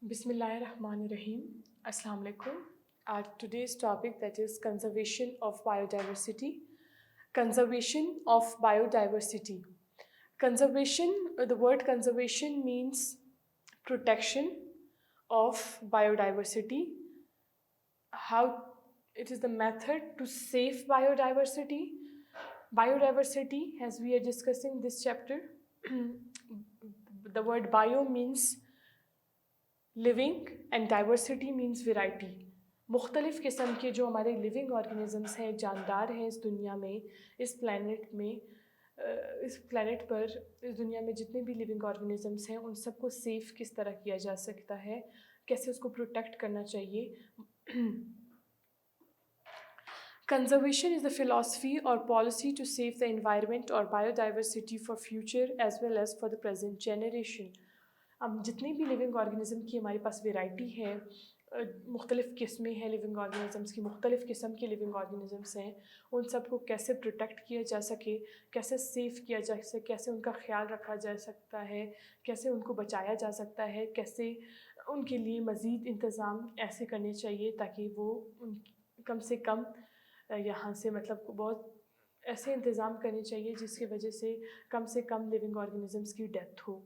Bismillahirrahmanirrahim. Assalamu alaikum. Today's topic, that is conservation of biodiversity. Conservation of biodiversity. Conservation, the word conservation means protection of biodiversity. How it is the method to save biodiversity. Biodiversity, as we are discussing this chapter, the word bio means living and diversity means variety. مختلف قسم کے جو ہمارے living organisms ہیں، جاندار ہیں اس دنیا میں، اس پلانٹ میں، اس پلانٹ پر، اس دنیا میں جتنے بھی لیونگ آرگنزمس ہیں ان سب کو سیف کس طرح کیا جا سکتا ہے، کیسے اس کو پروٹیکٹ کرنا چاہیے. Conservation is the philosophy or policy to save the environment or biodiversity for future as well as for the present generation. اب جتنی بھی لیونگ آرگنزم کی ہمارے پاس ویرائٹی ہے، مختلف قسمیں ہیں لیونگ آرگنزمس کی، مختلف قسم کے لیونگ آرگنزمس ہیں، ان سب کو کیسے پروٹیکٹ کیا جا سکے، کیسے سیف کیا جا سکے، کیسے ان کا خیال رکھا جا سکتا ہے، کیسے ان کو بچایا جا سکتا ہے، کیسے ان کے لیے مزید انتظام ایسے کرنے چاہیے تاکہ وہ کم سے کم یہاں سے مطلب بہت ایسے انتظام کرنے چاہیے جس کی وجہ سے کم لیونگ آرگنزمس کی ڈیتھ ہو.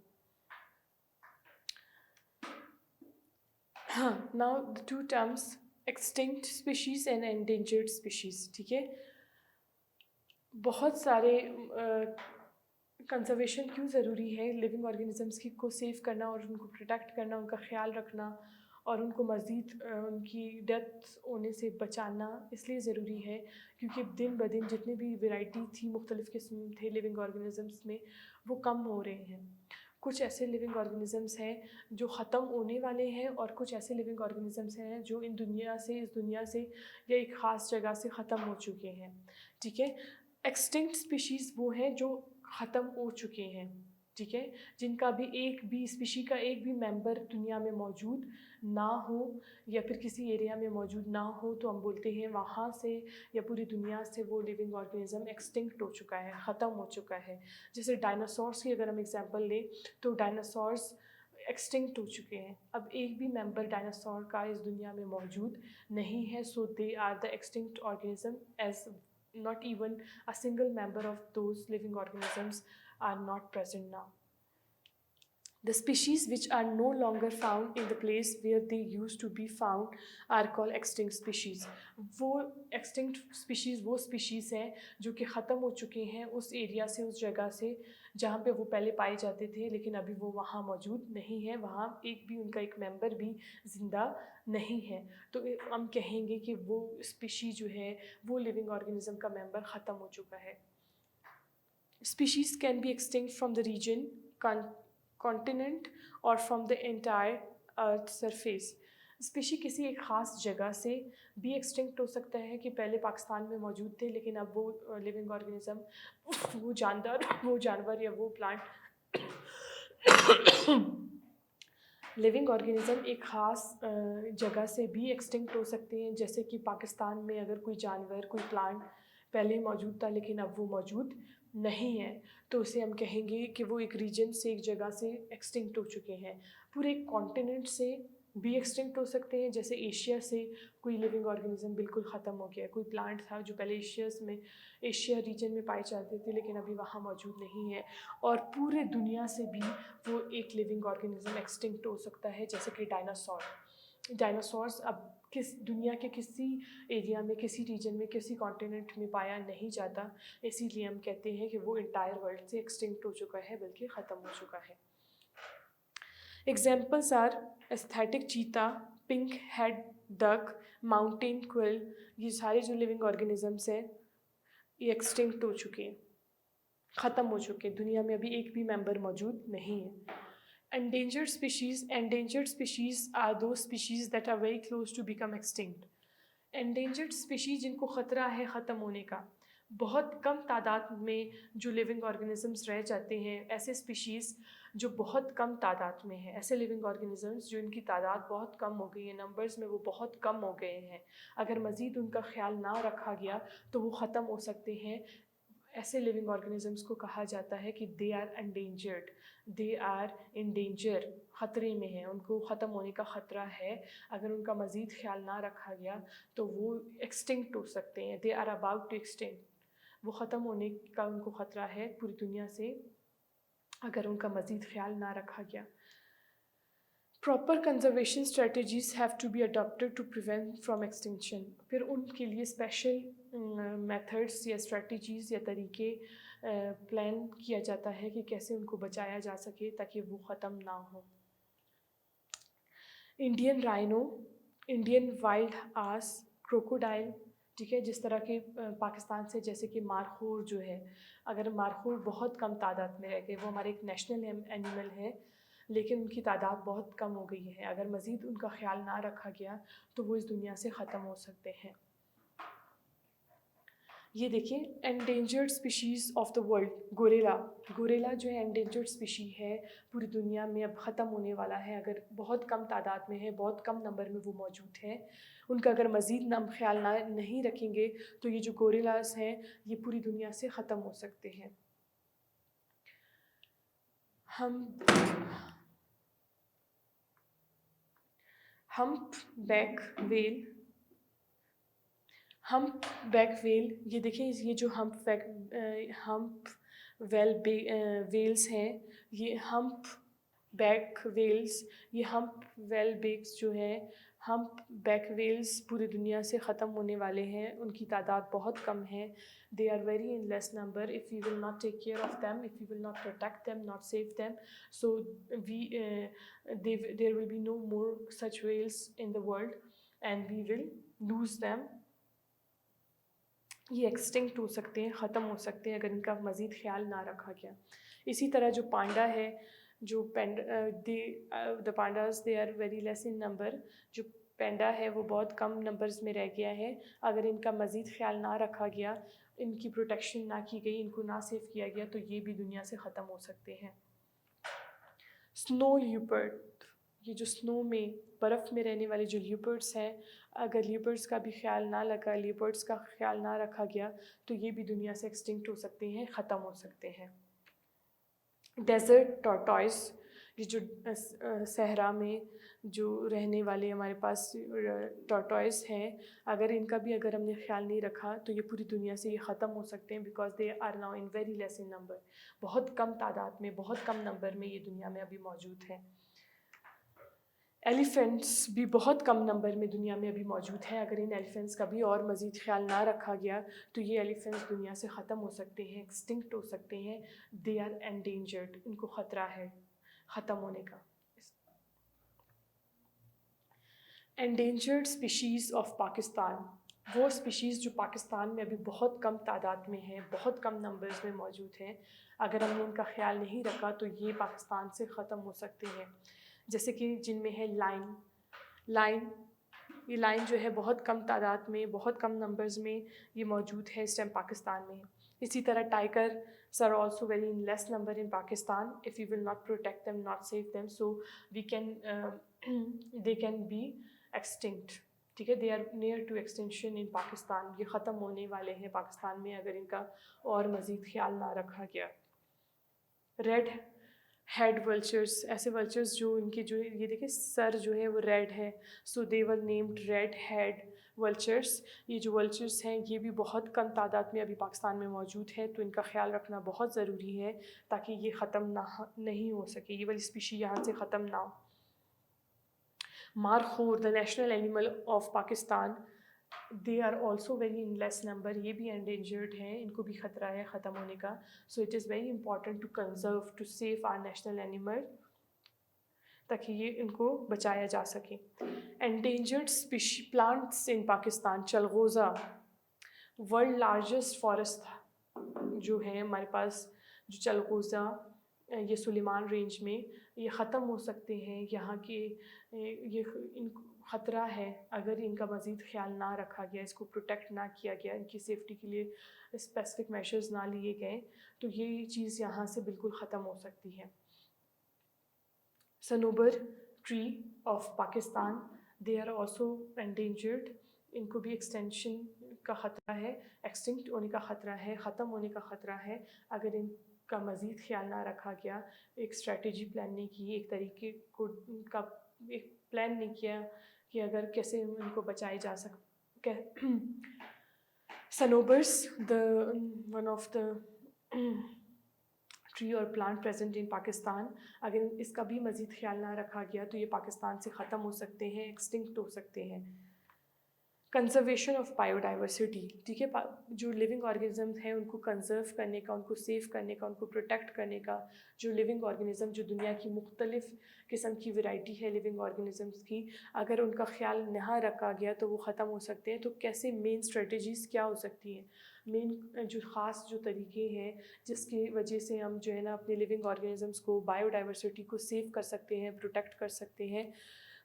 ہاں، now the two terms extinct species and endangered species. ٹھیک ہے، بہت سارے کنزرویشن کیوں ضروری ہے لیونگ آرگنزمس کی کو سیو کرنا اور ان کو پروٹیکٹ کرنا، ان کا خیال رکھنا اور ان کو مزید ان کی ڈیتھ ہونے سے بچانا اس لیے ضروری ہے کیونکہ دن بدن جتنی بھی ویرائٹی تھی، مختلف قسم تھے لیونگ آرگنزمس میں، وہ کم ہو رہے ہیں. کچھ ایسے لیونگ آرگنزمس ہیں جو ختم ہونے والے ہیں اور کچھ ایسے لیونگ آرگنزمس ہیں جو اس دنیا سے یا ایک خاص جگہ سے ختم ہو چکے ہیں. ٹھیک ہے، ایکسٹنکٹ اسپیشیز وہ ہیں جو ختم ہو چکے ہیں. ٹھیک ہے، جن کا بھی ایک بھی اسپیشی کا ایک بھی ممبر دنیا میں موجود نہ ہو یا پھر کسی ایریا میں موجود نہ ہو تو ہم بولتے ہیں وہاں سے یا پوری دنیا سے وہ لیونگ آرگنزم ایکسٹنکٹ ہو چکا ہے، ختم ہو چکا ہے. جیسے ڈائناسورس کی اگر ہم ایگزامپل لیں تو ڈائناسورس ایکسٹنکٹ ہو چکے ہیں، اب ایک بھی ممبر ڈائناسور کا اس دنیا میں موجود نہیں ہے. So they are the extinct organism is not even a single member of those living organisms are not present now. The species which are no longer found in the place where they used to be found are called extinct species. وہ extinct species وہ species ہیں جو کہ ختم ہو چکے ہیں اس area سے، اس جگہ سے جہاں پہ وہ پہلے پائے جاتے تھے، لیکن ابھی وہ وہاں موجود نہیں ہے، وہاں ایک بھی ان کا ایک ممبر بھی زندہ نہیں ہے. تو ہم کہیں گے کہ وہ اسپیشی جو ہے وہ لیونگ آرگنزم کا ممبر ختم ہو چکا ہے. Species can be extinct from the region, continent اور from the entire earth surface. Species کسی ایک خاص جگہ سے بھی ایکسٹنکٹ ہو سکتا ہے کہ پہلے پاکستان میں موجود تھے لیکن اب وہ لیونگ آرگنزم، وہ جانور یا وہ پلانٹ لیونگ آرگنزم ایک خاص جگہ سے بھی ایکسٹنکٹ ہو سکتے ہیں. جیسے کہ پاکستان میں اگر کوئی جانور، کوئی پلانٹ پہلے موجود تھا لیکن اب وہ موجود نہیں ہے تو اسے ہم کہیں گے کہ وہ ایک ریجن سے، ایک جگہ سے ایکسٹنکٹ ہو چکے ہیں. پورے کانٹیننٹ سے بھی ایکسٹنکٹ ہو سکتے ہیں، جیسے ایشیا سے کوئی لیونگ آرگنزم بالکل ختم ہو گیا، کوئی پلانٹ تھا جو پہلے ایشیا ریجن میں پائے جاتے تھے لیکن ابھی وہاں موجود نہیں ہے. اور پورے دنیا سے بھی وہ ایک لیونگ آرگنزم ایکسٹنکٹ ہو سکتا ہے، جیسے کہ ڈائناسورس اب دنیا کے کسی ایریا میں، کسی ریجن میں، کسی کانٹیننٹ میں پایا نہیں جاتا، اسی لیے ہم کہتے ہیں کہ وہ انٹائر ورلڈ سے ایکسٹنکٹ ہو چکا ہے، بلکہ ختم ہو چکا ہے. ایگزامپلس آر ایستھیٹک چیتا، پنک ہیڈ ڈک، ماؤنٹین کوئل. یہ سارے جو لیونگ آرگنزمس ہیں یہ ایکسٹنکٹ ہو چکے ہیں، ختم ہو چکے ہیں، دنیا میں ابھی ایک بھی ممبر موجود نہیں ہے. Endangered species are those species that are very close to become extinct. Endangered species جن کو خطرہ ہے ختم ہونے کا، بہت کم تعداد میں جو لیونگ آرگنزمس رہ جاتے ہیں، ایسے اسپیشیز جو بہت کم تعداد میں ہیں، ایسے لیونگ آرگنزمس جو ان کی تعداد بہت کم ہو گئی ہے، نمبرز میں وہ بہت کم ہو گئے ہیں، اگر مزید ان کا خیال نہ رکھا گیا تو وہ ختم ہو سکتے ہیں ایسے لیونگ آرگنزمس کو کہا جاتا ہے کہ they are endangered, they are in danger, خطرے میں ہیں، ان کو ختم ہونے کا خطرہ ہے. اگر ان کا مزید خیال نہ رکھا گیا تو وہ ایکسٹنکٹ ہو سکتے ہیں. They are about to extinct, وہ ختم ہونے کا ان کو خطرہ ہے پوری دنیا سے اگر ان کا مزید خیال نہ رکھا گیا. Proper conservation strategies have to be adapted to prevent from extinction. پھر ان کے لیے اسپیشل میتھڈس یا اسٹریٹجیز یا طریقے پلان کیا جاتا ہے کہ کیسے ان کو بچایا جا سکے تاکہ وہ ختم نہ ہوں. انڈین رائنو، انڈین وائلڈ آس، کروکوڈائل، ٹھیک ہے، جس طرح کے پاکستان سے جیسے کہ مارخور جو ہے، اگر مارخور بہت کم تعداد میں رہ گئے، وہ ہمارے ایک نیشنل اینیمل ہے لیکن ان کی تعداد بہت کم ہو گئی ہے. اگر مزید ان کا خیال نہ رکھا گیا تو وہ اس دنیا سے ختم ہو سکتے ہیں. یہ دیکھیں endangered species of the world, guerrilla. Guerrilla جو ہے انڈینجرڈ اسپیشی ہے، پوری دنیا میں اب ختم ہونے والا ہے. اگر بہت کم تعداد میں ہے، بہت کم نمبر میں وہ موجود ہیں، ان کا اگر مزید خیال نہیں رکھیں گے تو یہ جو گوریلاز ہیں یہ پوری دنیا سے ختم ہو سکتے ہیں. ہمپ بیک ویل، یہ دیکھیں یہ جو ہمپ ویلز ہیں، یہ ہمپ بیک ویلز، یہ ہمپ ویل بیکس جو ہیں، ہمپ بیک ویلز پوری دنیا سے ختم ہونے والے ہیں. ان کی تعداد بہت کم ہے. They are very in less number. If we will not take care of them, if we will not protect them, not save them, so there will be no more such whales in the world and we will lose them. یہ extinct ہو سکتے ہیں، ختم ہو سکتے ہیں اگر ان کا مزید خیال نہ رکھا گیا. اسی طرح جو پانڈا ہے، جو the pandas they are very less in number. جو پینڈا ہے وہ بہت کم نمبرز میں رہ گیا ہے. اگر ان کا مزید خیال نہ رکھا گیا، ان کی پروٹیکشن نہ کی گئی، ان کو نہ سیو کیا گیا تو یہ بھی دنیا سے ختم ہو سکتے ہیں. سنو لیوپرڈ، یہ جو سنو میں برف میں رہنے والے جو لیوپرڈس ہیں، اگر لیوپرڈس کا بھی خیال نہ لگا، لیوپرڈس کا خیال نہ رکھا گیا تو یہ بھی دنیا سے ایکسٹنکٹ ہو سکتے ہیں، ختم ہو سکتے ہیں. ڈیزرٹ ٹارٹوائز، یہ جو صحرا میں جو رہنے والے ہمارے پاس ٹارٹوائز ہیں، اگر ہم نے خیال نہیں رکھا تو یہ پوری دنیا سے یہ ختم ہو سکتے ہیں because they are now in very less in number. بہت کم تعداد میں، بہت کم نمبر میں یہ دنیا میں ابھی موجود ہیں. ایلیفینٹس بھی بہت کم نمبر میں دنیا میں ابھی موجود ہیں. اگر ان ایلیفینٹس کا بھی اور مزید خیال نہ رکھا گیا تو یہ ایلیفینٹس دنیا سے ختم ہو سکتے ہیں، ایکسٹنکٹ ہو سکتے ہیں. دے آر انڈینجرڈ، ان کو خطرہ ہے ختم ہونے کا. انڈینجرڈ اسپیشیز آف پاکستان، وہ اسپیشیز جو پاکستان میں ابھی بہت کم تعداد میں ہیں، بہت کم نمبرز میں موجود ہیں. اگر ہم نے ان کا خیال نہیں رکھا تو یہ پاکستان سے ختم ہو سکتے ہیں. جیسے کہ جن میں ہے یہ لائن جو ہے بہت کم تعداد میں، بہت کم نمبرز میں یہ موجود ہے اس ٹائم پاکستان میں. اسی طرح tigers are also very in less number in Pakistan. If you will not protect them, not save them, so they can be extinct. ٹھیک ہے، they are near to extension in Pakistan. یہ ختم ہونے والے ہیں پاکستان میں اگر ان کا اور مزید خیال نہ رکھا گیا. ریڈ ہیڈ ولچرس، ایسے ولچرس جو ان کے جو یہ دیکھیں سر جو ہے وہ ریڈ ہے، سو دے ور نیمڈ ریڈ ہیڈ ولچرس. یہ جو ولچرس ہیں یہ بھی بہت کم تعداد میں ابھی پاکستان میں موجود ہے، تو ان کا خیال رکھنا بہت ضروری ہے تاکہ یہ ختم نہیں ہو سکے، یہ والی اسپیشی یہاں سے ختم نہ ہو. Markhor, the national animal of Pakistan, they are also very in less number. یہ بھی انڈینجرڈ ہیں، ان کو بھی خطرہ ہے ختم ہونے کا. So it is very important to conserve, to save our national animal تاکہ یہ ان کو بچایا جا سکے. انڈینجرڈ پلانٹس ان پاکستان، چلغوزہ، ورلڈ لارجسٹ فارسٹ جو ہے ہمارے پاس، جو چلغوزہ یہ سلیمان رینج میں یہ ختم ہو سکتے ہیں. یہاں کے یہ ان کو خطرہ ہے اگر ان کا مزید خیال نہ رکھا گیا، اس کو پروٹیکٹ نہ کیا گیا، ان کی سیفٹی کے لیے اسپیسیفک میشرز نہ لیے گئے تو یہ چیز یہاں سے بالکل ختم ہو سکتی ہے. Sanobar tree of Pakistan, they are also endangered. ان کو بھی ایکسٹینشن کا خطرہ ہے، ایکسٹنکٹ ہونے کا خطرہ ہے، ختم ہونے کا خطرہ ہے اگر ان کا مزید خیال نہ رکھا گیا، ایک اسٹریٹجی پلان نہیں کی، ایک طریقے کو کا ایک پلان نہیں کیا کہ اگر کیسے ان کو بچائے جا سکتے. صنوبرس ون آف دا ٹری اور پلانٹ پریزنٹ ان پاکستان، اگر اس کا بھی مزید خیال نہ رکھا گیا تو یہ پاکستان سے ختم ہو سکتے ہیں، ایکسٹنکٹ ہو سکتے ہیں. کنزرویشن آف بایو ڈائیورسٹی، ٹھیک ہے، جو لیونگ آرگینزمز ہیں ان کو کنزرو کرنے کا، ان کو سیف کرنے کا، ان کو پروٹیکٹ کرنے کا، جو لیونگ آرگینزم جو دنیا کی مختلف قسم کی ورائٹی ہے لیونگ آرگینزمز کی، اگر ان کا خیال نہ رکھا گیا تو وہ ختم ہو سکتے ہیں. تو کیسے مین اسٹریٹجیز کیا ہو سکتی ہیں، مین جو خاص جو طریقے ہیں جس کی وجہ سے ہم جو ہے نا اپنے لیونگ آرگینزمز کو، بایو ڈائیورسٹی کو سیو کر سکتے ہیں، پروٹیکٹ کر سکتے ہیں.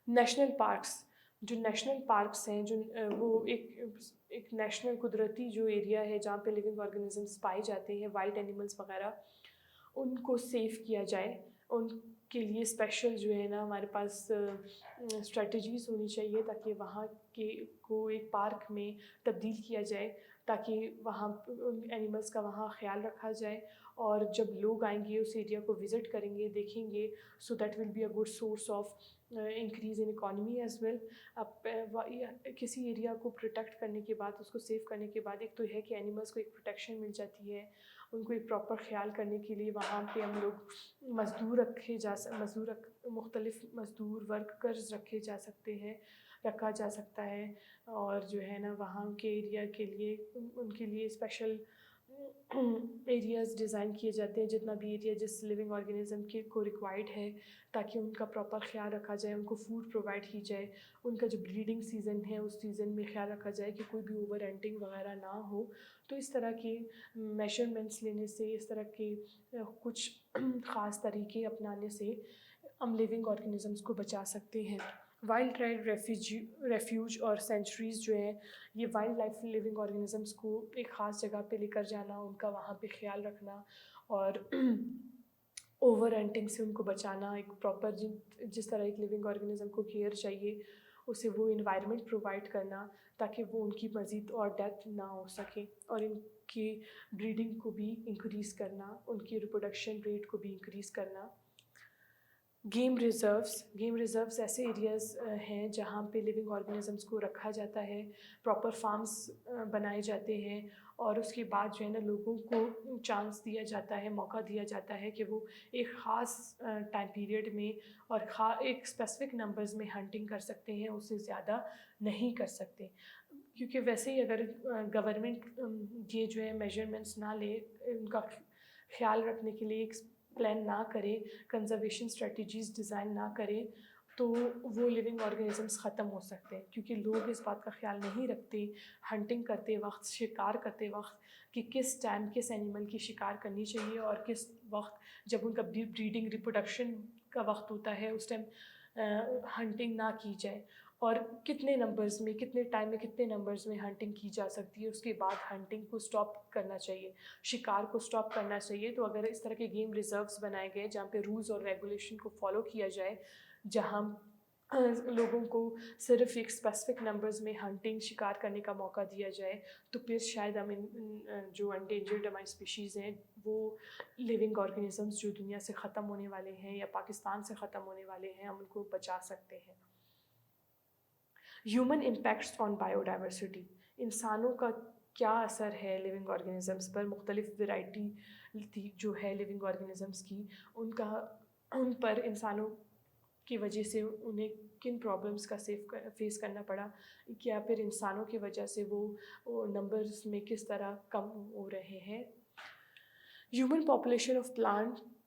نیشنل پارکس، جو نیشنل پارکس ہیں، جو وہ ایک نیشنل قدرتی جو ایریا ہے جہاں پہ لیونگ آرگینزمس پائے جاتے ہیں، وائلڈ اینیملس وغیرہ، ان کو سیف کیا جائے. ان کے لیے اسپیشل جو ہے نا ہمارے پاس اسٹریٹجیز ہونی چاہیے تاکہ وہاں کے کو ایک پارک میں تبدیل کیا جائے، تاکہ وہاں ان اینیملس کا وہاں خیال رکھا جائے. اور جب لوگ آئیں گے اس ایریا کو وزٹ کریں گے، دیکھیں گے، so that will be a good source of increase in economy as well. اب کسی ایریا کو پروٹیکٹ کرنے کے بعد، اس کو سیف کرنے کے بعد، ایک تو ہے کہ اینیملس کو ایک پروٹیکشن مل جاتی ہے، ان کو ایک پراپر خیال کرنے کے لیے وہاں پہ ہم لوگ مختلف مزدور ورکرز رکھا جا سکتا ہے. اور جو ہے نا وہاں کے ایریا کے لیے ان کے لیے اسپیشل ایریاز ڈیزائن کیے جاتے ہیں، جتنا بھی ایریا جس لیونگ آرگینزم کے کو ریکوائرڈ ہے، تاکہ ان کا پراپر خیال رکھا جائے، ان کو فوڈ پرووائڈ کی جائے، ان کا جو بریڈنگ سیزن ہے اس سیزن میں خیال رکھا جائے کہ کوئی بھی اوور ہنٹنگ وغیرہ نہ ہو. تو اس طرح کے میجرمنٹس لینے سے، اس طرح کے کچھ خاص طریقے اپنانے سے ہم لیونگ آرگینزمس کو بچا سکتے ہیں. وائلڈ لائف ریفیوج اور سینچریز جو ہیں، یہ وائلڈ لائف لیونگ آرگینزمس کو ایک خاص جگہ پہ لے کر جانا، ان کا وہاں پہ خیال رکھنا اور اوور ہنٹنگ سے ان کو بچانا، ایک پراپر جس طرح ایک لیونگ آرگینزم کو کیئر چاہیے اسے وہ انوائرمنٹ پرووائڈ کرنا تاکہ وہ ان کی مزید اور ڈیتھ نہ ہو سکے، اور ان کی بریڈنگ کو بھی انکریز کرنا، ان کی ریپروڈکشن ریٹ کو بھی انکریز کرنا. گیم ریزروز ایسے ایریاز ہیں جہاں پہ لیونگ آرگینزمس کو رکھا جاتا ہے، پراپر فارمز بنائے جاتے ہیں، اور اس کے بعد جو ہے نا لوگوں کو چانس دیا جاتا ہے، موقع دیا جاتا ہے کہ وہ ایک خاص ٹائم پیریڈ میں اور ایک اسپیسیفک نمبرز میں ہنٹنگ کر سکتے ہیں، اس سے زیادہ نہیں کر سکتے. کیونکہ ویسے ہی اگر گورنمنٹ یہ جو ہے میجرمنٹس نہ لے، ان کا خیال رکھنے کے لیے ایک پلان نہ کرے، کنزرویشن اسٹریٹجیز ڈیزائن نہ کرے، تو وہ لیونگ آرگینزمس ختم ہو سکتے ہیں. کیونکہ لوگ اس بات کا خیال نہیں رکھتے ہنٹنگ کرتے وقت، شکار کرتے وقت، کہ کس ٹائم کس اینیمل کی شکار کرنی چاہیے اور کس وقت جب ان کا بریڈنگ ریپروڈکشن کا وقت ہوتا ہے اس ٹائم ہنٹنگ نہ کی جائے، اور کتنے نمبرز میں، کتنے ٹائم میں، کتنے نمبرز میں ہنٹنگ کی جا سکتی ہے. اس کے بعد ہنٹنگ کو سٹاپ کرنا چاہیے، شکار کو سٹاپ کرنا چاہیے. تو اگر اس طرح کے گیم ریزروز بنائے گئے جہاں پہ رولز اور ریگولیشن کو فالو کیا جائے، جہاں لوگوں کو صرف ایک اسپیسیفک نمبرز میں ہنٹنگ، شکار کرنے کا موقع دیا جائے، تو پھر شاید ہم جو انڈینجرڈ ہماری اسپیشیز ہیں، وہ لیونگ آرگینزمس جو دنیا سے ختم ہونے والے ہیں یا پاکستان سے ختم ہونے والے ہیں، ہم ان کو بچا سکتے ہیں. ہیومن امپیکٹس آن بایو ڈائیورسٹی، انسانوں کا کیا اثر ہے لیونگ آرگینزمس پر. مختلف ورائٹی جو ہے لیونگ آرگینزمس کی، ان پر انسانوں کی وجہ سے انہیں کن پرابلمس کا فیس کرنا پڑا، کیا پھر انسانوں کی وجہ سے وہ نمبرز میں کس طرح کم ہو رہے ہیں. Human population of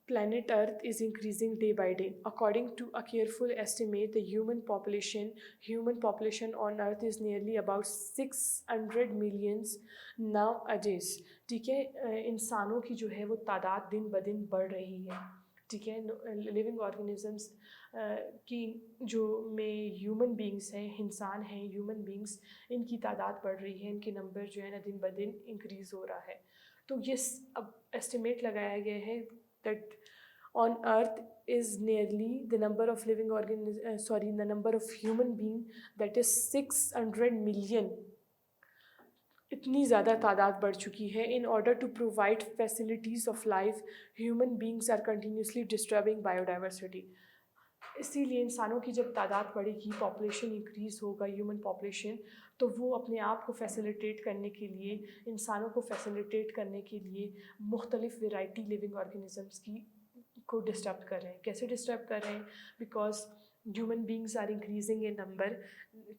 planet Earth is increasing day by day. According to a careful estimate, the human population on Earth is nearly about 600 millions nowadays. ٹھیک ہے، انسانوں کی جو ہے وہ تعداد دن بدن بڑھ رہی ہے. ٹھیک ہے، لیونگ آرگینزمس کی جو میں ہیومن بینگس ہیں، انسان ہیں، ہیومن بینگس، ان کی تعداد بڑھ رہی ہے، ان کے نمبر جو ہے نا دن بدن انکریز ہو رہا ہے. تو یہ اب ایسٹیمیٹ لگایا گیا ہے that on earth is nearly the number of human being that is 600 million اتنی زیادہ تعداد بڑھ چکی ہے. In order to provide facilities of life human beings are continuously disturbing biodiversity. اسی لیے انسانوں کی جب تعداد بڑھے گی, پاپولیشن انکریز ہوگا, ہیومن پاپولیشن, تو وہ اپنے آپ کو فیسیلیٹیٹ کرنے کے لیے, انسانوں کو فیسیلیٹیٹ کرنے کے لیے مختلف ویرائٹی لیونگ آرگنیزمس کو ڈسٹرب کر رہے ہیں. کیسے ڈسٹرب کر رہے ہیں؟ Because human beings are increasing in number.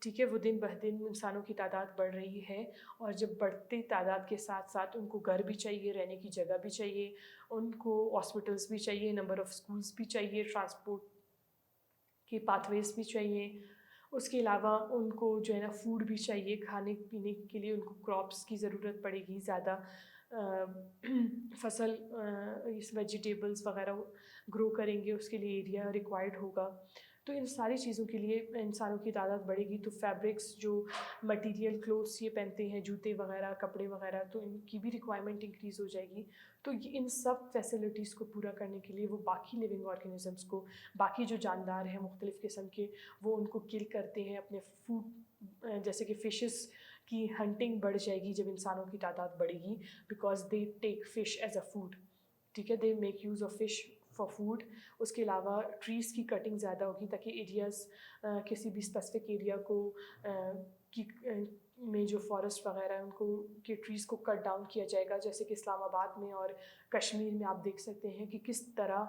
ٹھیک ہے, وہ دن بہ دن انسانوں کی تعداد بڑھ رہی ہے, اور جب بڑھتی تعداد کے ساتھ ساتھ ان کو گھر بھی چاہیے, رہنے کی جگہ بھی چاہیے, ان کو ہاسپٹلس بھی چاہیے, نمبر آف اسکولس بھی چاہیے, ٹرانسپورٹ کی پاتھ ویز بھی چاہیے. اس کے علاوہ ان کو جو ہے نا فوڈ بھی چاہیے, کھانے پینے کے لیے ان کو کراپس کی ضرورت پڑے گی, زیادہ فصل ویجیٹیبلس وغیرہ گرو کریں گے, اس کے لیے ایریا ریکوائرڈ ہوگا. تو ان ساری چیزوں کے لیے انسانوں کی تعداد بڑھے گی, تو فیبرکس جو مٹیریل کلوتھس یہ پہنتے ہیں, جوتے وغیرہ, کپڑے وغیرہ, تو ان کی بھی ریکوائرمنٹ انکریز ہو جائے گی. تو ان سب فیسلٹیز کو پورا کرنے کے لیے وہ باقی لیونگ آرگنیزمس کو, باقی جو جاندار ہیں مختلف قسم کے, وہ ان کو کل کرتے ہیں اپنے فوڈ, جیسے کہ فشز کی ہنٹنگ بڑھ جائے گی جب انسانوں کی تعداد بڑھے گی, because they take fish as a food. ٹھیک ہے, they make use of fish for food. اس کے علاوہ ٹریز کی کٹنگ زیادہ ہوگی تاکہ ایریاز, کسی بھی اسپیسیفک ایریا کو کی میں جو فارسٹ وغیرہ ہیں ان کو کے ٹریز کو کٹ ڈاؤن کیا جائے گا. جیسے کہ اسلام آباد میں اور کشمیر میں آپ دیکھ سکتے ہیں کہ کس طرح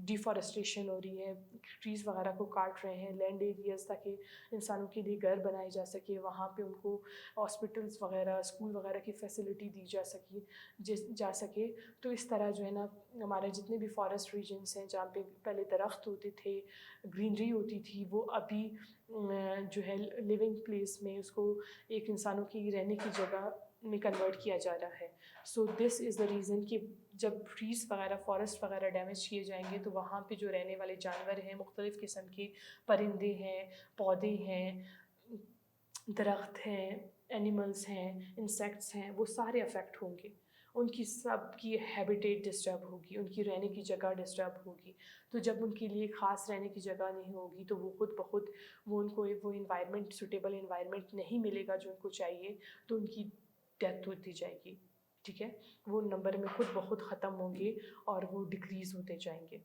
ڈیفارسٹریشن ہو رہی ہے, ٹریز وغیرہ کو کاٹ رہے ہیں, لینڈ ایریاز, تاکہ انسانوں کے لیے گھر بنائے جا سکے, وہاں پہ ان کو ہاسپٹلس وغیرہ, اسکول وغیرہ کی فیسلٹی دی جا سکے. تو اس طرح جو ہے نا ہمارے جتنے بھی فارسٹ ریجنس ہیں جہاں پہ پہلے درخت ہوتے تھے, گرینری ہوتی تھی, وہ ابھی جو ہے لیونگ پلیس میں اس کو ایک انسانوں کی رہنے کی جگہ میں کنورٹ کیا جا رہا ہے. سو دس از دا ریزن کہ جب ٹریز وغیرہ, فارسٹ وغیرہ ڈیمیج کیے جائیں گے تو وہاں پہ جو رہنے والے جانور ہیں, مختلف قسم کے پرندے ہیں, پودے ہیں, درخت ہیں, اینیملس ہیں, انسیکٹس ہیں, وہ سارے افیکٹ ہوں گے. ان کی سب کی ہیبیٹیٹ ڈسٹرب ہوگی, ان کی رہنے کی جگہ ڈسٹرب ہوگی. تو جب ان کے لیے خاص رہنے کی جگہ نہیں ہوگی تو وہ خود بخود وہ ان کو وہ انوائرمنٹ, سوٹیبل انوائرمنٹ نہیں ملے گا جو ان کو چاہیے, تو ان کی ڈیتھ ہوتی جائے گی. ٹھیک ہے, وہ نمبر میں خود بخود ختم ہوں گے اور وہ ڈکریز ہوتے جائیں گے.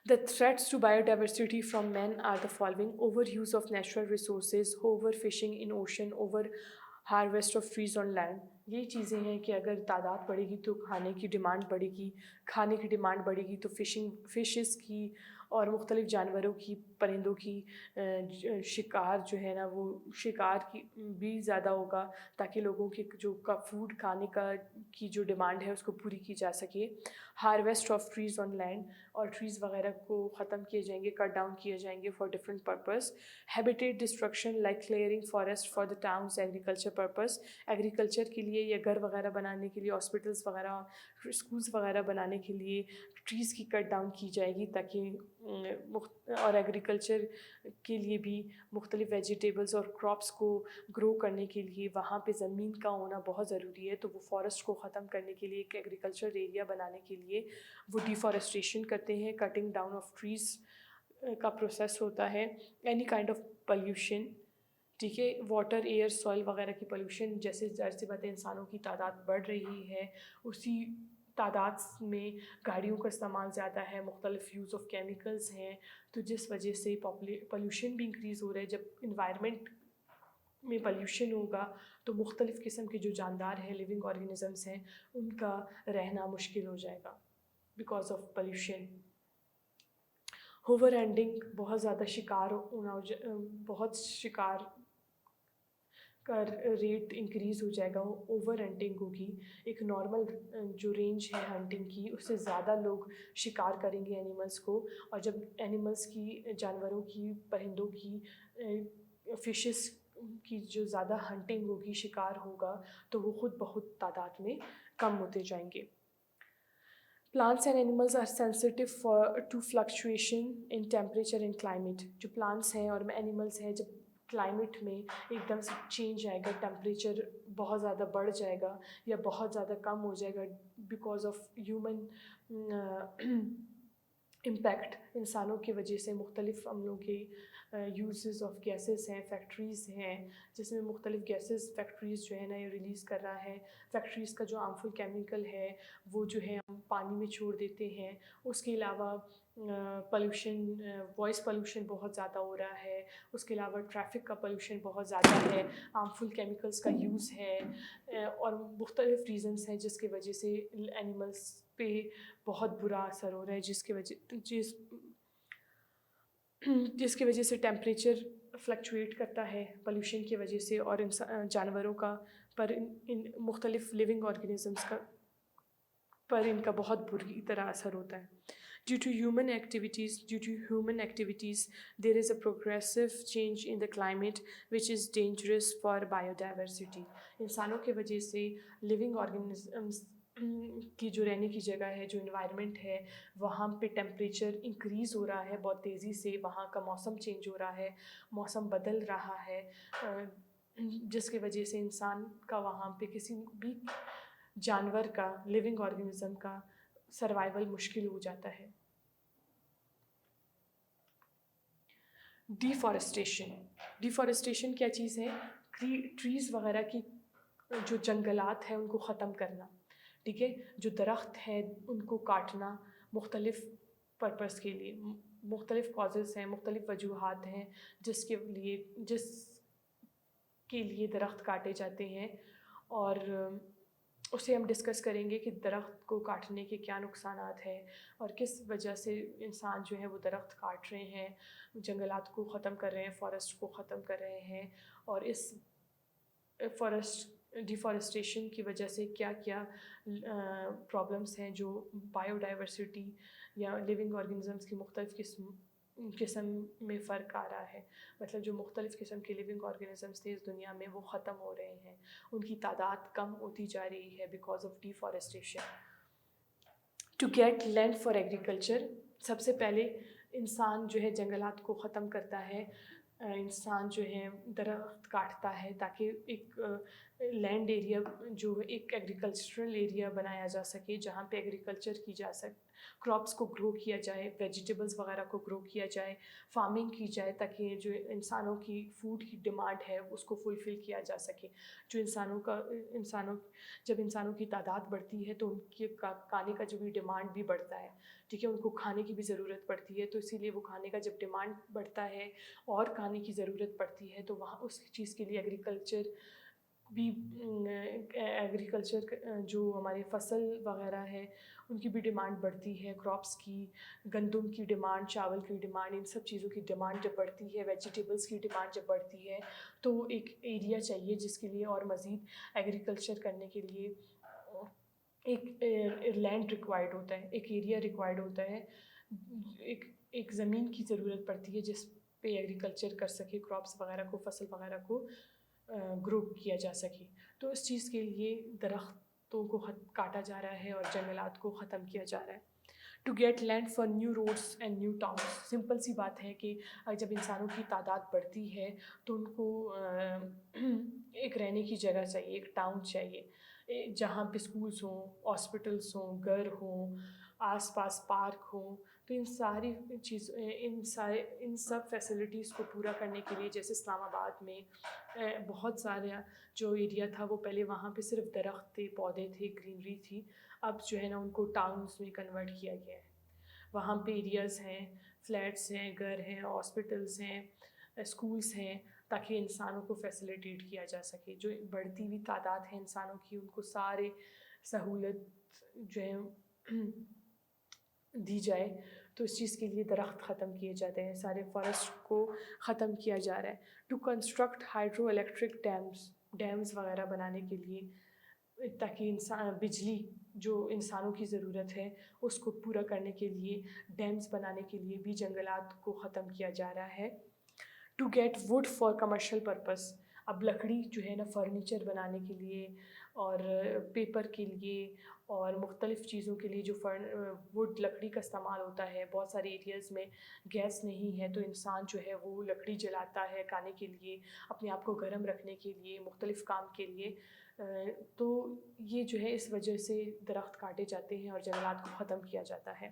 The threats to biodiversity from men are the following: overuse of natural resources, overfishing in ocean, over harvest of trees on land. یہ چیزیں ہیں کہ اگر تعداد بڑھے گی تو کھانے کی ڈیمانڈ بڑھے گی, کھانے کی ڈیمانڈ بڑھے گی تو فشز کی اور مختلف جانوروں کی, پرندوں کی شکار جو ہے نا وہ شکار کی بھی زیادہ ہوگا, تاکہ لوگوں کے جو کا فوڈ کھانے کی جو ڈیمانڈ ہے اس کو پوری کی جا سکے. Harvest of trees on land, اور ٹریز وغیرہ کو ختم کیے جائیں گے, کٹ ڈاؤن کیے جائیں گے for different purpose. Habitat destruction like clearing forest for the towns agriculture purpose, agriculture کے لیے یا گھر وغیرہ بنانے کے لیے, ہاسپٹلس وغیرہ, اسکولس وغیرہ بنانے کے لیے ٹریز کی کٹ ڈاؤن کی جائے گی, تاکہ اور ایگریکلچر کے لیے بھی مختلف ویجیٹیبلس اور کراپس کو گرو کرنے کے لیے وہاں پہ زمین کا ہونا بہت ضروری ہے. تو وہ فارسٹ کو ختم کرنے کے لیے, ایک ایگریکلچر ایریا بنانے کے لیے وہ ڈیفارسٹریشن کرتے ہیں, کٹنگ ڈاؤن آف ٹریز کا پروسیس ہوتا ہے. اینی کائنڈ آف پلیوشن, ٹھیک ہے, واٹر, ایئر, سوائل وغیرہ کی پلیوشن, جیسے ظاہر سی بات ہے انسانوں کی تعداد بڑھ رہی ہے, اسی تعداد میں گاڑیوں کا استعمال زیادہ ہے, مختلف یوز آف کیمیکلز ہیں, تو جس وجہ سے پلیوشن بھی انکریز ہو رہا ہے. جب انوائرمنٹ میں پلیوشن ہوگا تو مختلف قسم کے جو جاندار ہیں, لیونگ آرگنیزمس ہیں, ان کا رہنا مشکل ہو جائے گا because of pollution. Over hunting, بہت زیادہ شکار ہونا, بہت شکار کا ریٹ انکریز ہو جائے گا, اوور ہنٹنگ ہوگی. ایک نارمل جو رینج ہے ہنٹنگ کی, اس سے زیادہ لوگ شکار کریں گے اینیملس کو, اور جب اینیملس کی, جانوروں کی, پرندوں کی, فشز کی جو زیادہ ہنٹنگ ہوگی, شکار ہوگا, تو وہ خود بخود تعداد میں کم ہوتے جائیں گے. Plants and animals are sensitive to fluctuation in temperature and climate. جو plants ہیں اور animals ہیں, جب کلائمیٹ میں ایک دم سے چینج آئے گا, ٹیمپریچر بہت زیادہ بڑھ جائے گا یا بہت زیادہ کم ہو جائے گا بیکاز آف ہیومن امپیکٹ انسانوں کی وجہ سے مختلف عملوں کے یوزز آف گیسز ہیں، فیکٹریز ہیں جس میں مختلف گیسز فیکٹریز جو ہے نا یہ ریلیز کر رہا ہے. فیکٹریز کا جو ہارمفل کیمیکل ہے وہ جو ہے ہم پانی میں چھوڑ دیتے ہیں. اس کے علاوہ پولوشن، وائس پولوشن بہت زیادہ ہو رہا ہے. اس کے علاوہ ٹریفک کا پولوشن بہت زیادہ ہے، ہارمفل کیمیکلز کا یوز ہے، اور مختلف ریزنس ہیں جس کی وجہ سے اینیملس پہ بہت برا اثر ہو رہا ہے، جس کی وجہ سے ٹیمپریچر فلکچویٹ کرتا ہے پولوشن کی وجہ سے، اور جانوروں کا پر ان مختلف لیونگ آرگینزمس کا پر ان کا بہت بری طرح اثر ہوتا ہے. Due to human activities, there is a progressive change in the climate which is dangerous for biodiversity. انسانوں کی وجہ سے لیونگ آرگینزمس کی جو رہنے کی جگہ ہے، جو انوائرمنٹ ہے، وہاں پہ ٹیمپریچر انکریز ہو رہا ہے بہت تیزی سے. وہاں کا موسم چینج ہو رہا ہے، موسم بدل رہا ہے، جس کی وجہ سے انسان کا وہاں پہ کسی بھی جانور کا، لیونگ آرگینزم کا سروائیول مشکل ہو جاتا ہے. ڈیفارسٹیشن کیا چیز ہے؟ ٹریز وغیرہ کی جو جنگلات ہیں ان کو ختم کرنا، ٹھیک ہے، جو درخت ہیں ان کو کاٹنا مختلف پرپس کے لیے. مختلف کازز ہیں، مختلف وجوہات ہیں جس کے لیے درخت کاٹے جاتے ہیں، اور اسے ہم ڈسکس کریں گے کہ درخت کو کاٹنے کے کیا نقصانات ہیں اور کس وجہ سے انسان جو ہے وہ درخت کاٹ رہے ہیں، جنگلات کو ختم کر رہے ہیں، فارسٹ کو ختم کر رہے ہیں، اور اس ڈیفارسٹیشن کی وجہ سے کیا کیا پرابلمس ہیں جو بایو ڈائیورسٹی یا لیونگ آرگینزمس کی مختلف قسم میں فرق آ رہا ہے. مطلب جو مختلف قسم کے لیونگ آرگینزمس تھے اس دنیا میں وہ ختم ہو رہے ہیں، ان کی تعداد کم ہوتی جا رہی ہے because of deforestation. To get land for agriculture, سب سے پہلے انسان جو ہے جنگلات کو ختم کرتا ہے، انسان جو ہے درخت کاٹتا ہے تاکہ ایک لینڈ ایریا جو ایک ایگریکلچرل ایریا بنایا جا سکے جہاں پہ ایگریکلچر کی جا سکے، کراپس کو گرو کیا جائے، ویجیٹیبلز وغیرہ کو گرو کیا جائے، فارمنگ کی جائے تاکہ جو انسانوں کی فوڈ کی ڈیمانڈ ہے اس کو فلفل کیا جا سکے. جو جب انسانوں کی تعداد بڑھتی ہے تو ان کے کھانے کا جو بھی ڈیمانڈ بھی بڑھتا ہے، ٹھیک ہے، ان کو کھانے کی بھی ضرورت پڑتی ہے، تو اسی لیے وہ کھانے کا جب ڈیمانڈ بڑھتا ہے اور کھانے کی ضرورت پڑتی ہے تو وہاں اس چیز کے لیے ایگریکلچر جو ہمارے فصل وغیرہ ہے ان کی بھی ڈیمانڈ بڑھتی ہے، کراپس کی، گندم کی ڈیمانڈ، چاول کی ڈیمانڈ، ان سب چیزوں کی ڈیمانڈ جب بڑھتی ہے، ویجیٹیبلس کی ڈیمانڈ جب بڑھتی ہے تو ایک ایریا چاہیے جس کے لیے اور مزید ایگریکلچر کرنے کے لیے ایک لینڈ ریکوائرڈ ہوتا ہے، ایک ایریا ریکوائرڈ ہوتا ہے، ایک زمین کی ضرورت پڑتی ہے جس پہ ایگریکلچر کر سکے، کراپس وغیرہ کو، فصل وغیرہ کو گرو کیا جا سکے. تو اس چیز کے لیے درختوں کو کاٹا جا رہا ہے اور جنگلات کو ختم کیا جا رہا ہے. To get land for new roads and new towns, simple سی بات ہے کہ جب انسانوں کی تعداد بڑھتی ہے تو ان کو ایک رہنے کی جگہ چاہیے، ایک ٹاؤن چاہیے جہاں پہ اسکولس ہوں، ہاسپٹلس ہوں، گھر ہوں، آس پاس پارک ہوں. تو ان سب فیسلٹیز کو پورا کرنے کے لیے، جیسے اسلام آباد میں بہت سارا جو ایریا تھا وہ پہلے وہاں پہ صرف درخت تھے، پودے تھے، گرینری تھی، اب جو ہے نا ان کو ٹاؤنس میں کنورٹ کیا گیا ہے. وہاں پہ ایریاز ہیں، فلیٹس ہیں، گھر ہیں، ہاسپٹلس ہیں، اسکولس ہیں، تاکہ انسانوں کو فیسیلیٹیٹ کیا جا سکے. جو بڑھتی ہوئی تعداد ہے انسانوں کی ان کو سارے سہولت جو ہے دی جائے، تو اس چیز کے لیے درخت ختم کیے جاتے ہیں، سارے فارسٹ کو ختم کیا جا رہا ہے. To construct hydroelectric dams وغیرہ بنانے کے لیے، تاکہ بجلی جو انسانوں کی ضرورت ہے اس کو پورا کرنے کے لیے، ڈیمز بنانے کے لیے بھی جنگلات کو ختم کیا جا رہا ہے. To get wood for commercial purpose, اب لکڑی جو ہے نا فرنیچر بنانے کے لیے اور پیپر کے لیے اور مختلف چیزوں کے لیے جو ووڈ لکڑی کا استعمال ہوتا ہے، بہت سارے ایریاز میں گیس نہیں ہے تو انسان جو ہے وہ لکڑی جلاتا ہے کھانے کے لیے، اپنے آپ کو گرم رکھنے کے لیے، مختلف کام کے لیے. تو یہ جو ہے اس وجہ سے درخت کاٹے جاتے ہیں اور جنگلات کو ختم کیا جاتا ہے.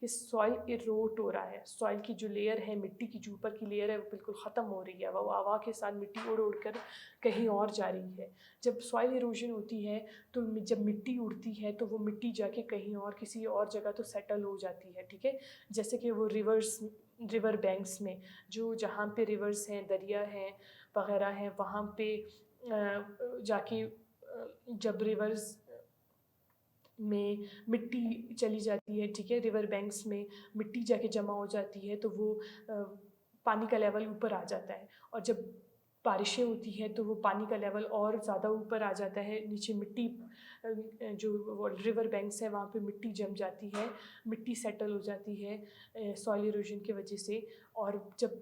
کہ سوائل ایروٹ ہو رہا ہے، سوائل کی جو لیئر ہے، مٹی کی جو اوپر کی لیئر ہے وہ بالکل ختم ہو رہی ہے، وہ ہوا کے ساتھ مٹی اڑ اڑ کر کہیں اور جا رہی ہے۔ جب سوائل ایروژن ہوتی ہے تو جب مٹی اڑتی ہے تو وہ مٹی جا کے کہیں اور کسی اور جگہ تو سیٹل ہو جاتی ہے، ٹھیک ہے، جیسے کہ وہ ریور بینکس میں جو جہاں پہ ریورز ہیں، دریا ہیں وغیرہ ہیں، وہاں پہ جا کے جب ریورز میں مٹی چلی جاتی ہے، ٹھیک ہے، ریور بینکس میں مٹی جا کے جمع ہو جاتی ہے تو وہ پانی کا لیول اوپر آ جاتا ہے، اور جب بارشیں ہوتی ہیں تو وہ پانی کا لیول اور زیادہ اوپر آ جاتا ہے، نیچے مٹی جو ریور بینکس ہے وہاں پہ مٹی جم جاتی ہے، مٹی سیٹل ہو جاتی ہے سوائل ایروژن کی وجہ سے، اور جب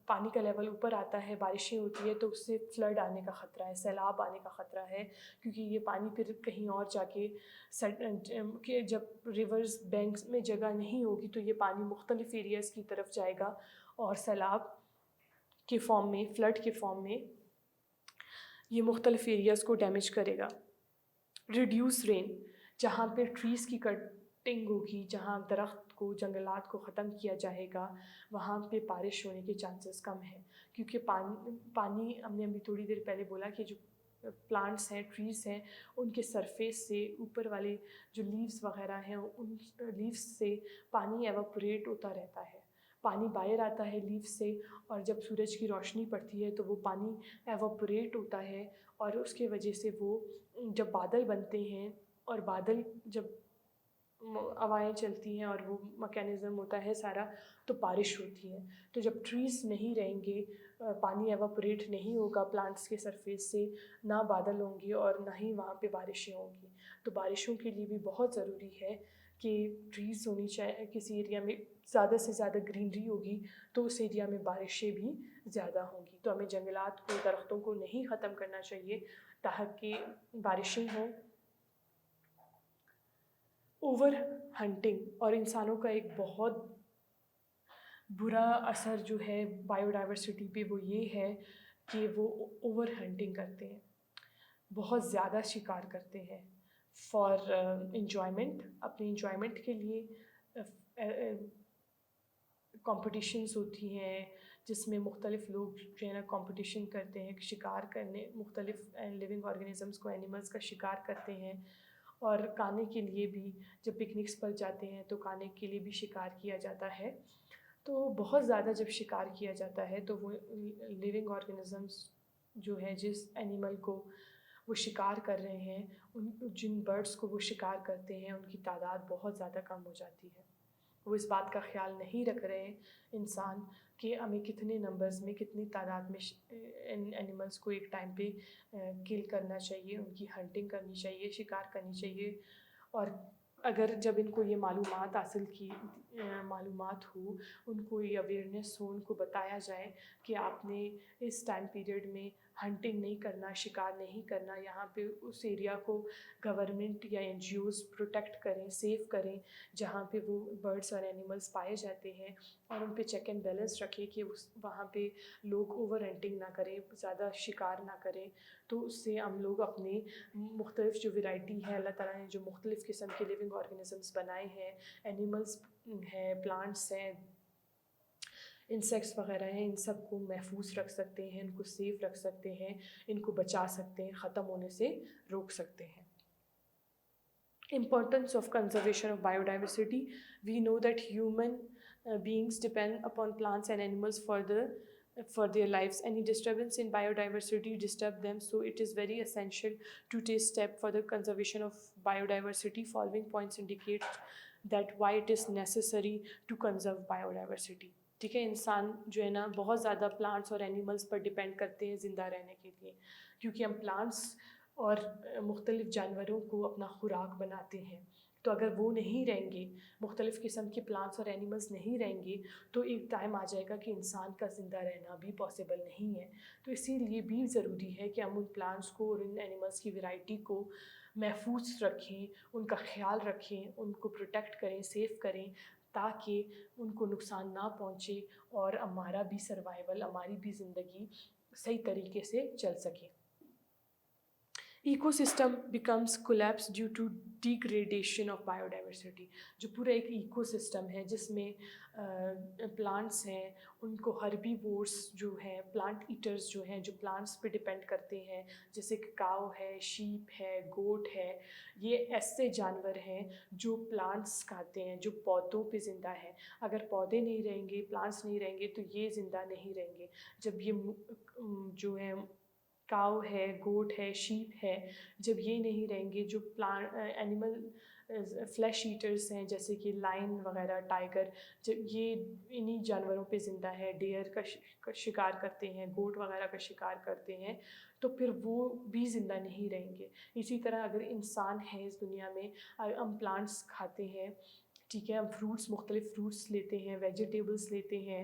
پانی کا لیول اوپر آتا ہے، بارشیں ہوتی ہے تو اس سے فلڈ آنے کا خطرہ ہے، سیلاب آنے کا خطرہ ہے، کیونکہ یہ پانی پھر کہیں اور جا کے کہ جب ریورز بینکس میں جگہ نہیں ہوگی تو یہ پانی مختلف ایریاز کی طرف جائے گا اور سیلاب کے فارم میں، فلڈ کے فارم میں یہ مختلف ایریاز کو ڈیمیج کرے گا۔ ریڈیوس رین، جہاں پہ ٹریز کی کٹنگ ہوگی، جہاں درخت کو، جنگلات کو ختم کیا جائے گا، وہاں پہ بارش ہونے کے چانسز کم ہیں، کیونکہ پانی ہم نے ابھی تھوڑی دیر پہلے بولا کہ جو پلانٹس ہیں، ٹریز ہیں، ان کے سرفیس سے اوپر والے جو لیوز وغیرہ ہیں ان لیوز سے پانی ایواپوریٹ ہوتا رہتا ہے، پانی باہر آتا ہے لیوز سے، اور جب سورج کی روشنی پڑتی ہے تو وہ پانی ایواپوریٹ ہوتا ہے، اور اس کی وجہ سے وہ جب بادل بنتے ہیں اور بادل جب ہوائیں چلتی ہیں اور وہ میکینزم ہوتا ہے سارا تو بارش ہوتی ہے۔ تو جب ٹریز نہیں رہیں گے، پانی ایواپوریٹ نہیں ہوگا پلانٹس کے سرفیس سے، نہ بادل ہوں گے اور نہ ہی وہاں پہ بارشیں ہوں گی، تو بارشوں کے لیے بھی بہت ضروری ہے کہ ٹریز ہونی چاہیے، کسی ایریا میں زیادہ سے زیادہ گرینری ہوگی تو اس ایریا میں بارشیں بھی زیادہ ہوں گی، تو ہمیں جنگلات کو، درختوں کو نہیں ختم کرنا چاہیے تاکہ بارشیں ہوں۔ اوور ہنٹنگ اور انسانوں کا ایک بہت برا اثر جو ہے بایو ڈائیورسٹی پہ وہ یہ ہے کہ وہ اوور ہنٹنگ کرتے ہیں، بہت زیادہ شکار کرتے ہیں فار انجوائمنٹ، اپنی انجوائمنٹ کے لیے کمپٹیشنز ہوتی ہیں جس میں مختلف لوگ جو ہے نا کمپٹیشن کرتے ہیں، شکار کرنے، مختلف لیونگ آرگینزمس کو، اینیملز کا شکار کرتے ہیں، اور کھانے کے لیے بھی جب پکنکس پر جاتے ہیں تو کھانے کے لیے بھی شکار کیا جاتا ہے، تو بہت زیادہ جب شکار کیا جاتا ہے تو وہ لیونگ آرگینزمس جو ہے جس اینیمل کو وہ شکار کر رہے ہیں، جن برڈس کو وہ شکار کرتے ہیں ان کی تعداد بہت زیادہ کم ہو جاتی ہے، وہ اس بات کا خیال نہیں رکھ رہے انسان کہ ہمیں کتنے نمبرز میں، کتنی تعداد میں ان اینیملز کو ایک ٹائم پہ کل کرنا چاہیے، ان کی ہنٹنگ کرنی چاہیے، شکار کرنی چاہیے، اور اگر جب ان کو یہ معلومات ہو، ان کو یہ اویئرنیس ہو، ان کو بتایا جائے کہ آپ نے اس ٹائم پیریڈ میں ہنٹنگ نہیں کرنا، شکار نہیں کرنا، یہاں پہ اس ایریا کو گورنمنٹ یا این جی اوز پروٹیکٹ کریں، سیف کریں جہاں پہ وہ برڈس اور اینیملز پائے جاتے ہیں، اور ان پہ چیک اینڈ بیلنس رکھیں کہ وہاں پہ لوگ اوور ہنٹنگ نہ کریں، زیادہ شکار نہ کریں، تو اس سے ہم لوگ اپنے مختلف جو ورائٹی ہے، اللہ تعالیٰ نے جو مختلف قسم کے لیونگ آرگینزمس بنائے ہیں، اینیملز ہیں، پلانٹس ہیں، انسیکٹس وغیرہ ہیں، ان سب کو محفوظ رکھ سکتے ہیں، ان کو سیف رکھ سکتے ہیں، ان کو بچا سکتے ہیں، ختم ہونے سے روک سکتے ہیں۔ Importance of conservation of biodiversity. We know that human beings depend upon plants and animals for their lives. Any disturbance in biodiversity disturb them, so it is very essential to take step for the conservation of biodiversity. Following points indicate that why it is necessary to conserve biodiversity. ٹھیک ہے، انسان جو ہے نا بہت زیادہ plants اور animals پر depend کرتے ہیں زندہ رہنے کے لیے، کیونکہ ہم پلانٹس اور مختلف جانوروں کو اپنا خوراک بناتے ہیں، تو اگر وہ نہیں رہیں گے، مختلف قسم کے پلانٹس اور اینیملس نہیں رہیں گے تو ایک ٹائم آ جائے گا کہ انسان کا زندہ رہنا بھی پاسبل نہیں ہے، تو اسی لیے بھی ضروری ہے کہ ہم ان پلانٹس کو اور ان اینیملس کی ورائٹی کو محفوظ رکھیں، ان کا خیال رکھیں، ان کو پروٹیکٹ کریں، سیف کریں، تاکہ ان کو نقصان نہ پہنچے اور ہمارا بھی سروائیول، ہماری بھی زندگی صحیح طریقے سے چل سکے۔ ecosystem becomes collapse due to degradation of biodiversity. جو پورا ایک ایکو سسٹم ہے جس میں پلانٹس ہیں ان کو ہربیورس جو ہیں پلانٹ ایٹرز جو ہیں جو پلانٹس پہ ڈپینڈ کرتے ہیں جیسے کہ کاؤ ہے شیپ ہے گوٹ ہے یہ ایسے جانور ہیں جو پلانٹس کھاتے ہیں جو پودوں پہ زندہ ہے. اگر پودے نہیں رہیں گے پلانٹس نہیں رہیں گے تو یہ زندہ نہیں رہیں گے. جب یہ جو ہے کاؤ ہے گوٹ ہے شیپ ہے جب یہ نہیں رہیں گے جو اینیمل فلیش ایٹرس ہیں جیسے کہ لائن وغیرہ ٹائیگر جب یہ انہی جانوروں پہ زندہ ہے ڈیئر کا شکار کرتے ہیں گوٹ وغیرہ کا شکار کرتے ہیں تو پھر وہ بھی زندہ نہیں رہیں گے. اسی طرح اگر انسان ہے اس دنیا میں ہم پلانٹس کھاتے ہیں ٹھیک ہے ہم مختلف فروٹس لیتے ہیں ویجیٹیبلس لیتے ہیں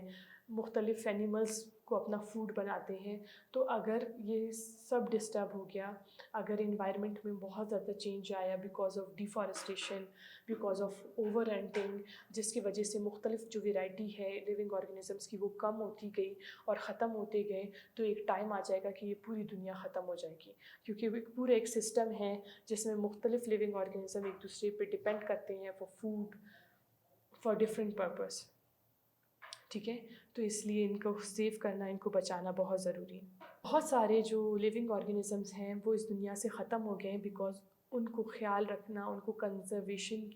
مختلف اینیملس کو اپنا فوڈ بناتے ہیں تو اگر یہ سب ڈسٹرب ہو گیا اگر انوائرمنٹ میں بہت زیادہ چینج آیا because of deforestation because of over renting جس کی وجہ سے مختلف جو ویرائٹی ہے لیونگ آرگینزمس کی وہ کم ہوتی گئی اور ختم ہوتے گئے تو ایک ٹائم آ جائے گا کہ یہ پوری دنیا ختم ہو جائے گی کیونکہ پورا ایک سسٹم ہے جس میں مختلف لیونگ آرگینزم ایک دوسرے پہ ڈپینڈ کرتے ہیں for food for different purpose. ٹھیک ہے تو اس لیے ان کو سیو کرنا ان کو بچانا بہت ضروری ہے. بہت سارے جو لیونگ آرگینزمس ہیں وہ اس دنیا سے ختم ہو گئے ہیں بیکاز ان کو خیال رکھنا ان کو کنزرویشن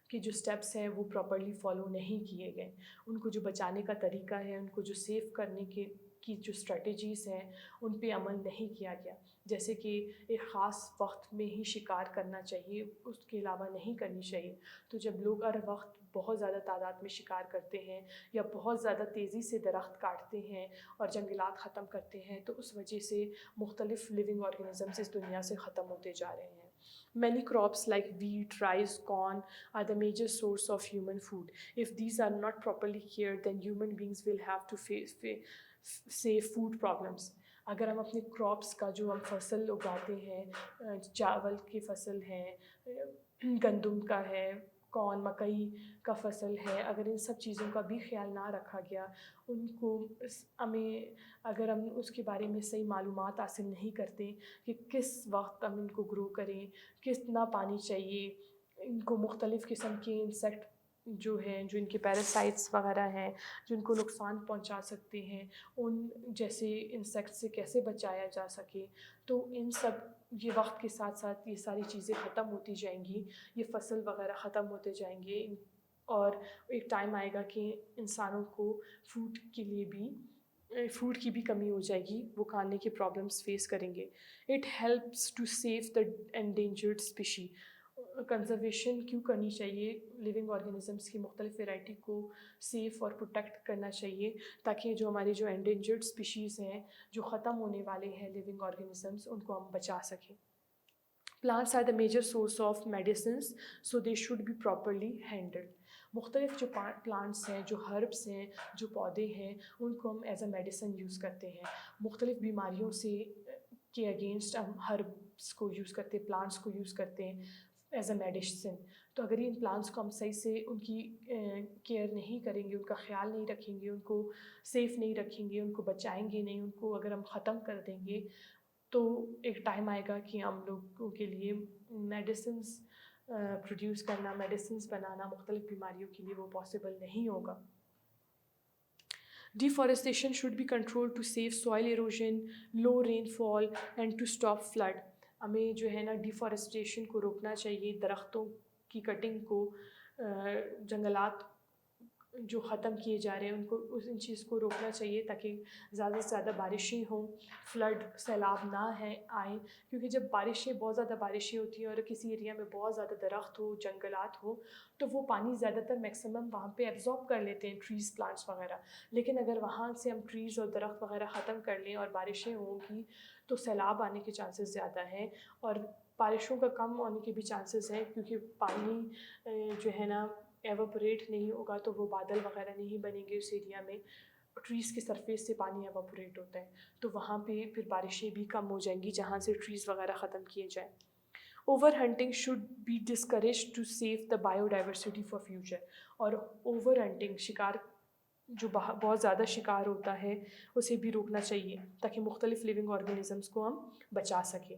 کے جو اسٹیپس ہیں وہ پراپرلی فالو نہیں کیے گئے. ان کو جو بچانے کا طریقہ ہے ان کو جو سیو کرنے کی جو اسٹریٹجیز ہیں ان پہ عمل نہیں کیا گیا. جیسے کہ ایک خاص وقت میں ہی شکار کرنا چاہیے اس کے علاوہ نہیں کرنی چاہیے. تو جب لوگ ہر وقت بہت زیادہ تعداد میں شکار کرتے ہیں یا بہت زیادہ تیزی سے درخت کاٹتے ہیں اور جنگلات ختم کرتے ہیں تو اس وجہ سے مختلف لیونگ آرگینزمس اس دنیا سے ختم ہوتے جا رہے ہیں. Many crops like wheat, rice, corn are the major source of human food. If these are not properly cared, then human beings will have to face food problems. اگر ہم اپنے کراپس کا جو ہم فصل اگاتے ہیں چاول کی فصل ہے گندم کا ہے کارن مکئی کا فصل ہے اگر ان سب چیزوں کا بھی خیال نہ رکھا گیا ان کو ہمیں اگر ہم اس کے بارے میں صحیح معلومات حاصل نہیں کرتے کہ کس وقت ہم ان کو گرو کریں کتنا پانی چاہیے ان کو مختلف قسم کے انسیکٹ جو ہیں جو ان کے پیراسائٹس وغیرہ ہیں جو ان کو نقصان پہنچا سکتے ہیں ان جیسے انسیکٹ سے کیسے بچایا جا سکے تو ان سب یہ وقت کے ساتھ ساتھ یہ ساری چیزیں ختم ہوتی جائیں گی یہ فصل وغیرہ ختم ہوتے جائیں گے اور ایک ٹائم آئے گا کہ انسانوں کو فوڈ کے لیے بھی فوڈ کی بھی کمی ہو جائے گی وہ کھانے کے پرابلمس فیس کریں گے. It helps to save the endangered species. Conservation کیوں کرنی چاہیے لیونگ آرگینزمس کی مختلف ویرائٹی کو سیف اور پروٹیکٹ کرنا چاہیے تاکہ جو ہماری جو انڈینجرڈ اسپیشیز ہیں جو ختم ہونے والے ہیں لیونگ آرگینزمس ان کو ہم بچا سکیں. Plants are the major source of medicines, so they should be properly handled. مختلف جو پلانٹس ہیں جو ہربس ہیں جو پودے ہیں ان کو ہم ایز اے میڈیسن یوز کرتے ہیں. مختلف بیماریوں سے کے اگینسٹ ہم ہربس کو یوز کرتے ہیں پلانٹس کو یوز کرتے ہیں ایز اے میڈیسن. تو اگر ان پلانٹس کو ہم صحیح سے ان کی کیئر نہیں کریں گے ان کا خیال نہیں رکھیں گے ان کو سیف نہیں رکھیں گے ان کو بچائیں گے نہیں ان کو اگر ہم ختم کر دیں گے تو ایک ٹائم آئے گا کہ ہم لوگوں کے لیے میڈیسنس پروڈیوس کرنا میڈیسنس بنانا مختلف بیماریوں کے لیے وہ پاسبل نہیں ہوگا. Deforestation should be controlled to save soil erosion, low rainfall and to stop flood. ہمیں جو ہے نا ڈیفارسٹیشن کو روکنا چاہیے درختوں کی کٹنگ کو جنگلات جو ختم کیے جا رہے ہیں ان کو ان چیز کو روکنا چاہیے تاکہ زیادہ سے زیادہ بارشیں ہوں فلڈ سیلاب نہ آئیں کیونکہ جب بہت زیادہ بارشیں ہوتی ہیں اور کسی ایریا میں بہت زیادہ درخت ہو جنگلات ہو تو وہ پانی زیادہ تر میکسیمم وہاں پہ ایبزارب کر لیتے ہیں ٹریز پلانٹس وغیرہ. لیکن اگر وہاں سے ہم ٹریز اور درخت وغیرہ ختم کر لیں اور بارشیں ہوں گی تو سیلاب آنے کے چانسز زیادہ ہیں اور بارشوں کا کم ہونے کے بھی چانسز ہیں کیونکہ پانی جو ہے نا ایواپوریٹ نہیں ہوگا تو وہ بادل وغیرہ نہیں بنیں گے اس ایریا میں. ٹریز کے سرفیس سے پانی ایواپوریٹ ہوتا ہے تو وہاں پہ پھر بارشیں بھی کم ہو جائیں گی جہاں سے ٹریز وغیرہ ختم کیے جائیں. Over hunting should be discourage to save the biodiversity for future. اور اوور ہنٹنگ شکار جو بہت زیادہ شکار ہوتا ہے اسے بھی روکنا چاہیے تاکہ مختلف لیونگ آرگینزمس کو ہم بچا سکیں.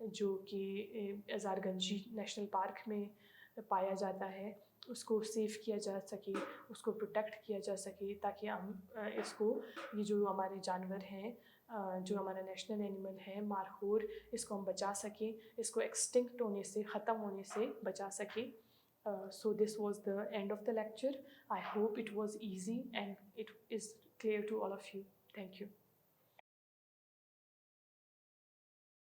جو کہ ازار گنجی نیشنل پارک میں پایا جاتا ہے اس کو سیف کیا جا سکے، اس کو پروٹیکٹ کیا جا سکے، تاکہ ہم اس کو، یہ جو ہمارے جانور ہیں، جو ہمارا نیشنل اینیمل ہے مارخور، اس کو ہم بچا سکیں، اس کو ایکسٹنکٹ ہونے سے، ختم ہونے سے بچا سکیں. So this was the end of the lecture. I hope it was easy and it is clear to all of you. Thank you.